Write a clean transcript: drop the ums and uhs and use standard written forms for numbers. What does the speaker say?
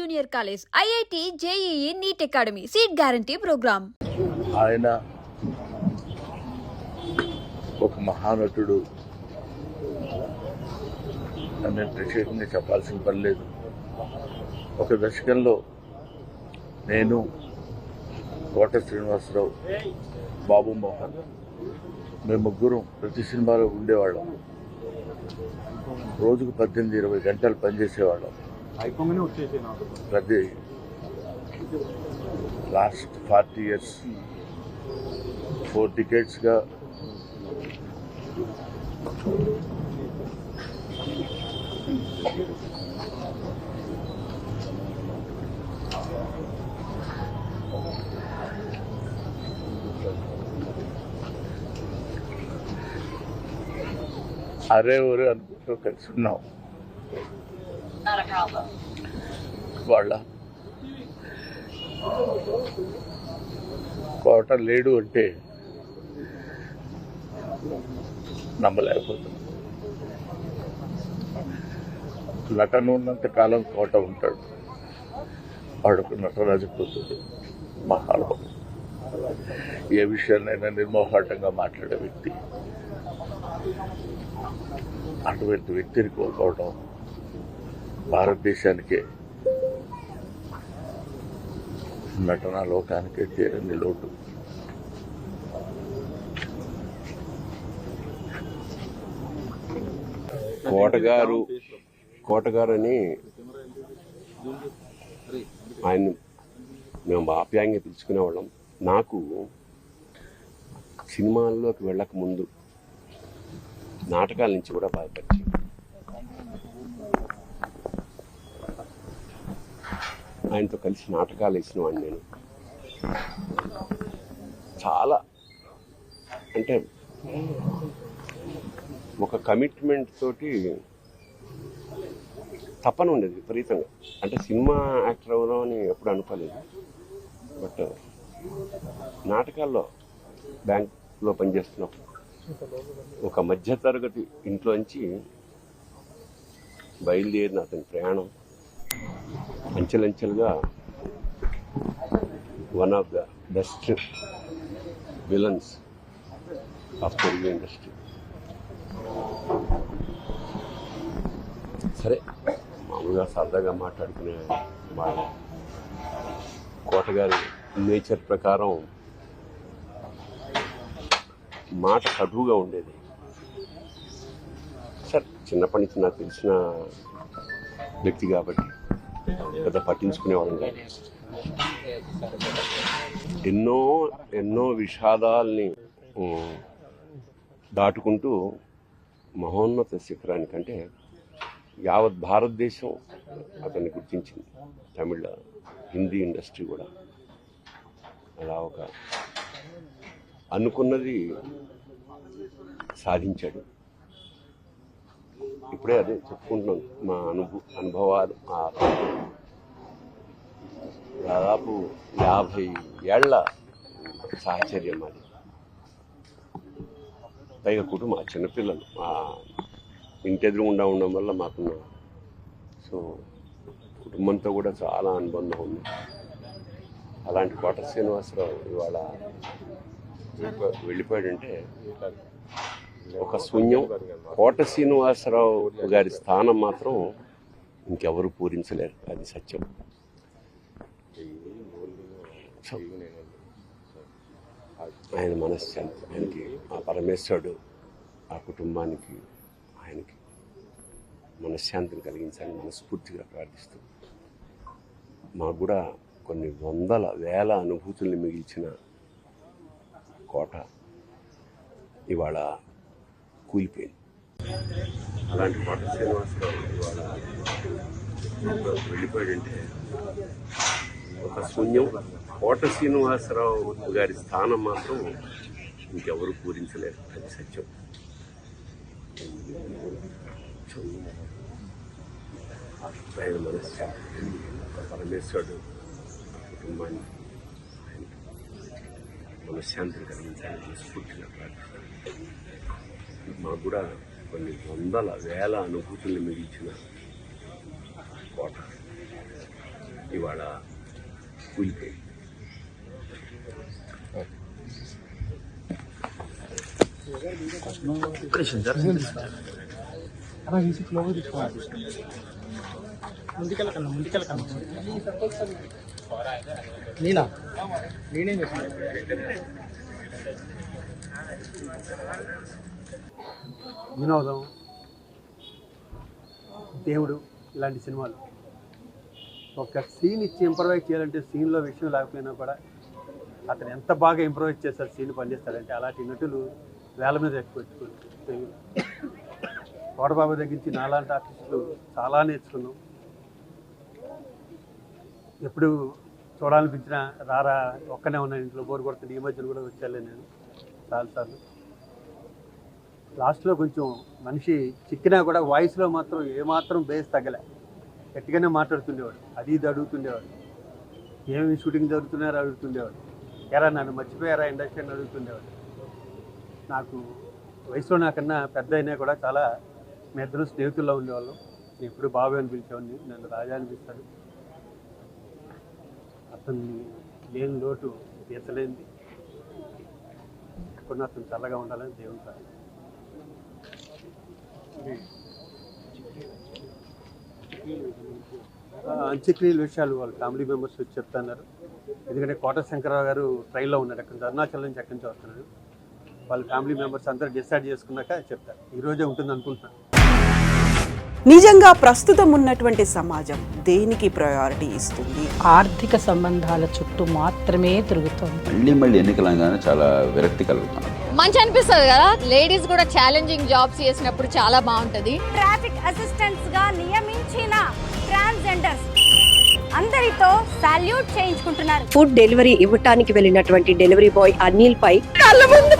Junior college, IIT, JEE, NEET academy, seat guarantee program. ఆయన ఒక మహానటుడు అని ప్రత్యేకంగా చెప్పాల్సిన పని లేదు. ఒక దశకంలో నేను, కోట శ్రీనివాసరావు, బాబు మోహన్, మేము ముగ్గురం ప్రతి సినిమాలో ఉండేవాళ్ళం. రోజుకు 18-20 గంటలు పనిచేసేవాళ్ళం. ప్రతి లాస్ట్ 40 years 4 decades-గా అరే ఊరే అనుకుంటూ కలిసి ఉన్నాం. వాళ్ళ కోట లేడు అంటే నమ్మలేకపోతున్నాం. నటన ఉన్నంత కాలం కోట ఉంటాడు. వాడుకు నటరాజు కూతురు, మహానుభావుడు, ఏ విషయాన్నైనా నిర్మోహాటంగా మాట్లాడే వ్యక్తి. అటువంటి వ్యక్తిని కోల్పోవడం భారతదేశానికే, నటనా లోకానికే తీరని లోటు. కోటగారు అని ఆయన మేము ఆప్యాయంగా పిలుచుకునేవాళ్ళం. నాకు సినిమాల్లోకి వెళ్ళక ముందు నాటకాల నుంచి కూడా బాగా పరిచయం. ఆయనతో కలిసి నాటకాలు వేసిన వాడిని నేను. చాలా అంటే ఒక కమిట్మెంట్ తోటి తపన ఉండేది విపరీతంగా. అంటే సినిమా యాక్టర్ అవుదాం అని ఎప్పుడు అనుకోలేదు. బట్ నాటకాల్లో బ్యాంక్లో పనిచేస్తున్నప్పుడు ఒక మధ్యతరగతి ఇంట్లోంచి బయలుదేరిన అతని ప్రయాణం అంచెలంచెలుగా one of the best villains of Telugu industry. సరే, మామూలుగా సరదాగా మాట్లాడుకునే వాళ్ళు. కోటగారి నేచర్ ప్రకారం మాట కటువుగా ఉండేది. సరే, చిన్నప్పటి నుంచి నాకు తెలిసిన వ్యక్తి కాబట్టి పెద్ద పట్టించుకునేవాళ్ళం కాదు. ఎన్నో విషాదాల్ని దాటుకుంటూ మహోన్నత శిఖరానికంటే యావత్ భారతదేశం అతన్ని గుర్తించింది. తమిళ, హిందీ ఇండస్ట్రీ కూడా అలా ఒక అనుకున్నది సాధించాడు. ఇప్పుడే అదే చెప్పుకుంటున్నాను, మా అనుభవాలు. దాదాపు 50 ఏళ్ల సాహచర్యం అది. పైగా కుటుంబం, చిన్నపిల్లలు ఇంటి ఎదురుగుండా ఉండడం వల్ల మాకున్న కుటుంబంతో కూడా చాలా అనుబంధం ఉంది. అలాంటి కోట శ్రీనివాసరావు ఇవాళ వెళ్ళిపోయాడంటే ఒక శూన్యం. కోట శ్రీనివాసరావు గారి స్థానం మాత్రం ఇంకెవరు పూరించలేరు, అది సత్యం. ఆయన మనశ్శాంతి, ఆయనకి ఆ పరమేశ్వరుడు ఆ కుటుంబానికి, ఆయనకి మనశ్శాంతిని కలిగించాలని మనస్ఫూర్తిగా ప్రార్థిస్తూ, మాకు కూడా కొన్ని వందల వేల అనుభూతుల్ని మిగిల్చిన కోట ఇవాళ కూలిపోయింది. అలాంటి కోట శ్రీనివాసరావు ఇవాళ వెళ్ళిపోయాడంటే ఒక శూన్యం. కోట శ్రీనివాసరావు గారి స్థానం మాత్రం ఇంకెవరు పూరించలేరు, అది సత్యం. ఆయన మనశ్శాంతి, పరమేశ్వరుడు ఆ కుటుంబాన్ని, ఆయనకి మనశ్శాంతిని కలిగించాలని మనస్ఫూర్తిగా ప్రార్థిస్తాను. మాకు కూడా కొన్ని వందల వేల అనుభూతుల్ని మిగిల్చిన కోట ఇవాళ కూలిపోయింది. వినోదం, దేవుడు ఇలాంటి సినిమాలు ఒక సీన్ ఇచ్చి ఇంప్రవైజ్ చేయాలంటే సీన్లో విషయం లేకపోయినా కూడా అతను ఎంత బాగా ఇంప్రవైజ్ చేస్తారు, సీన్ పనిచేస్తాడంటే అలాంటి నటులు వేల మీద ఎక్కువ కోటబాబు దగ్గర నుంచి నాలాంటి ఆర్టిస్టులు చాలా నేర్చుకున్నాం. ఎప్పుడు చూడాలనిపించిన రారా ఒక్కనే ఉన్నాను ఇంట్లో బోర్ కొడుతుంది. ఈ మధ్యన కూడా వచ్చాలే నేను చాలాసార్లు. లాస్ట్లో కొంచెం మనిషి చిక్కినా కూడా వాయిస్లో మాత్రం ఏమాత్రం బేస్ తగ్గలే, గట్టిగానే మాట్లాడుతుండేవాడు. అది ఇది అడుగుతుండేవాడు, ఏమి షూటింగ్ జరుగుతున్నారో అడుగుతుండేవాడు. ఎరా నన్ను మర్చిపోయారా ఇండస్ట్రీ అని అడుగుతుండేవాడు. నాకు వయసులో నాకన్నా పెద్ద అయినా కూడా చాలా మీ ఇద్దరు స్నేహితుల్లో ఉండేవాళ్ళం. నేను ఎప్పుడు బాబు అని పిలిచేవాడిని, నన్ను రాజా అనిపిస్తాడు. అతన్ని లేని లోటు తీర్చలేనిది. కొన్ని అతను చల్లగా ఉండాలని దేవుని సార్. అంత్యక్రియల విషయాలు వాళ్ళ ఫ్యామిలీ మెంబర్స్ వచ్చి చెప్తున్నారు. ఎందుకంటే కోట శంకరరావు గారు ట్రైన్లో ఉన్నారు, అక్కడ అరుణాచల్ నుంచి ఎక్కడి నుంచి వస్తున్నారు. వాళ్ళ ఫ్యామిలీ మెంబర్స్ అందరూ డిసైడ్ చేసుకున్నాక చెప్తారు. ఈరోజే ఉంటుంది అనుకుంటున్నాను. నిజంగా ప్రస్తుతం ఉన్నటువంటి సమాజం దేనికి ప్రయారిటీ ఇస్తుంది? ఆర్థిక సంబంధాల చుట్టూ మాత్రమే తిరుగుతోంది. మళ్ళీ ఎన్నికలంగానే చాలా విరక్తి కలుగుతున్నాం. మంచి అనిపిస్తుంది కదా, లేడీస్ కూడా ఛాలెంజింగ్ జాబ్స్ చేసినప్పుడు చాలా బాగుంటది. ట్రాఫిక్ అసిస్టెంట్స్ గా నియమించిన ట్రాన్స్జెండర్స్ అందరితో సాల్యూట్ చేయించుకుంటున్నారు. ఫుడ్ డెలివరీ ఇవ్వటానికి వెళ్ళినటువంటి డెలివరీ బాయ్ అనిల్ పై కళ్ళ ముందు